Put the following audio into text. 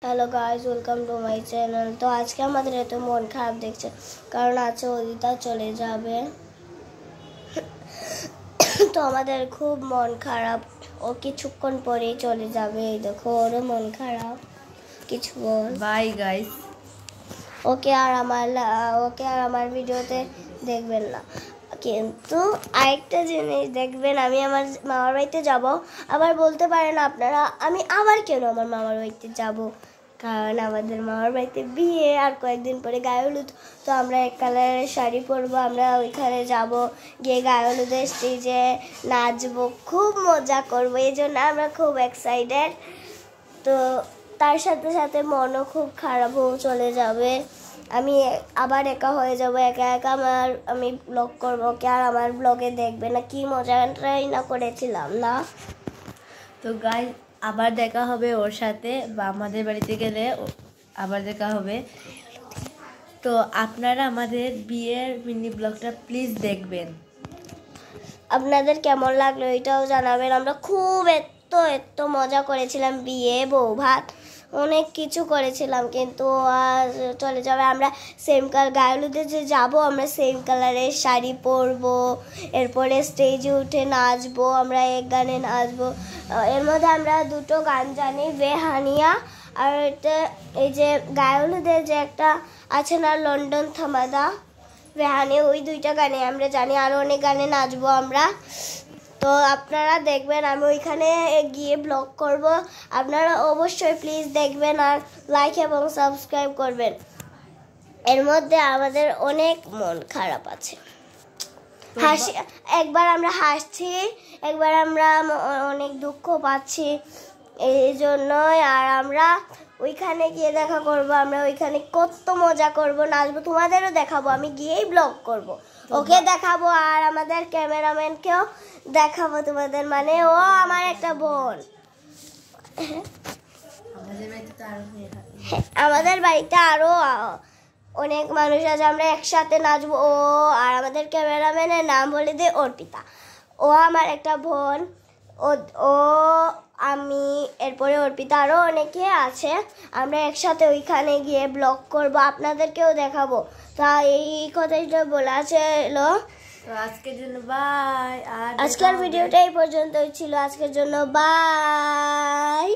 Hello guys, welcome to my channel. তো আজকে আমাদের এত মন খারাপ দেখছে, কারণ আজকে অদিতা চলে যাবে। তো আমাদের খুব মন খারাপ, ও কিছুক্ষণ পরেই চলে যাবে। এই দেখো, ওরও মন খারাপ। কিছু বল। Bye guys. ওকে আর আমার ভিডিওতে দেখবেন না, কিন্তু আরেকটা জিনিস দেখবেন, আমি আমার মামার বাড়িতে যাব। আবার বলতে পারেন আপনারা, আমি আবার কেন আমার মামার বাড়িতে যাব? কারণ আমাদের মামার বাড়িতে বিয়ে, আর কয়েকদিন পরে গায়ে হলুদ। তো আমরা এক কালারের শাড়ি পরবো, আমরা ওইখানে যাব, গিয়ে গায়ে হলুদের স্টেজে নাচবো, খুব মজা করবো। এই জন্য আমরা খুব এক্সাইটেড। তো তার সাথে সাথে মনও খুব খারাপ হয়ে চলে যাবে। আমি আবার একা হয়ে যাবো, একা একা আমি ব্লগ করবো, কে আর আমার ব্লগে দেখবে না? কি মজাটাই না করেছিলাম না? তো গাইস, আবার দেখা হবে ওর সাথে, বা আমাদের বাড়িতে গেলে আবার দেখা হবে। তো আপনারা আমাদের বিয়ের মিনি ব্লগটা প্লিজ দেখবেন। আপনাদের কেমন লাগলো এটাও জানাবেন। আমরা খুব এত মজা করেছিলাম, বিয়ে, বউ ভাত, অনেক কিছু করেছিলাম, কিন্তু আজ চলে যাবে। আমরা সেম কালার গায়ে হলুদে যে যাবো, আমরা সেম কালারের শাড়ি পরবো, এরপরে স্টেজে উঠে নাচবো, আমরা এক গানে নাচবো। এর মধ্যে আমরা দুটো গান জানি, বেহানিয়া আর এই যে গায়ে হলুদের যে একটা আছে না, লন্ডন থামাদা, বেহানি, ওই দুইটা গানে আমরা জানি। আরও অনেক গানে নাচবো আমরা। তো আপনারা দেখবেন, আমি ওইখানে গিয়ে ব্লগ করব। আপনারা অবশ্যই প্লিজ দেখবেন আর লাইক এবং সাবস্ক্রাইব করবেন। এর মধ্যে আমাদের অনেক মন খারাপ আছে। হাসি, একবার আমরা হাসছি, একবার আমরা অনেক দুঃখ পাচ্ছি। এই জন্যই আর আমরা ওইখানে গিয়ে দেখা করব। আমরা ওইখানে কত মজা করব, নাচবো, তোমাদেরও দেখাবো। আমি গিয়েই ব্লগ করব, ওকে দেখাবো, আর আমাদের ক্যামেরাম্যানকেও দেখাবো তোমাদের। মানে ও আমার একটা বোন। আমাদের বাড়িতে আরো অনেক মানুষ আছে, আমরা একসাথে নাচবো। ও আর আমাদের ক্যামেরাম্যানের নাম বলে দে অর্পিতা। ও আমার একটা বোন। ও আমি, এরপরে অর্পিতা, আরও অনেকে আছে। আমরা একসাথে ওইখানে গিয়ে ব্লগ করব, আপনাদেরকেও দেখাবো। তা এই কথাটা বলা ছিল। তো আজকের জন্য বাই। আজকের ভিডিওটা এই পর্যন্তই ছিল। আজকের জন্য বাই।